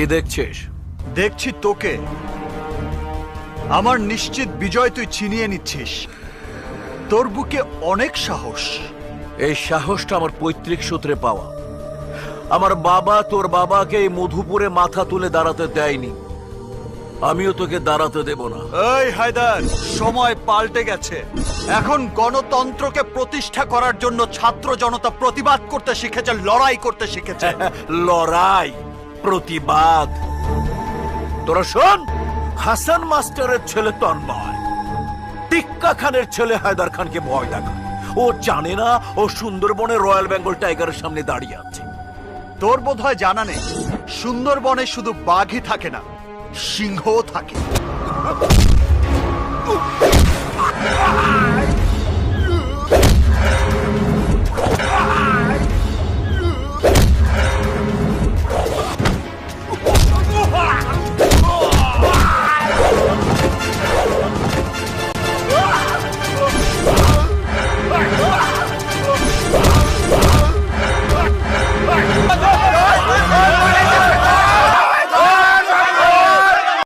কি দেখছিস? দেখছি তোকে। আমার নিশ্চিত বিজয় তুই ছিনিয়ে নিচ্ছিস। তোর বুকে অনেক সাহস। এই সাহসটা আমার পৈতৃক সূত্রে পাওয়া। আমার বাবা তোর বাবাকে এই মধুপুরে মাথা তুলে দাঁড়াতে দেয়নি, আমিও তোকে দাঁড়াতে দেব না। এই হায়দার, সময় পাল্টে গেছে। এখন গণতন্ত্রকে প্রতিষ্ঠা করার জন্য ছাত্র জনতা প্রতিবাদ করতে শিখেছে, লড়াই করতে শিখেছে। লড়াই, প্রতিবাদ। তোরা শোন, হাসান মাস্টারের ছেলে তন্ময় টিক্কা খানের ছেলে হায়দার খানকে ভয় দেখায়। ও জানে না ও সুন্দরবনে রয়্যাল বেঙ্গল টাইগারের সামনে দাঁড়িয়ে আছে। তোর বোধহয় জানা নেই, সুন্দরবনে শুধু বাঘই থাকে না, সিংহও থাকে।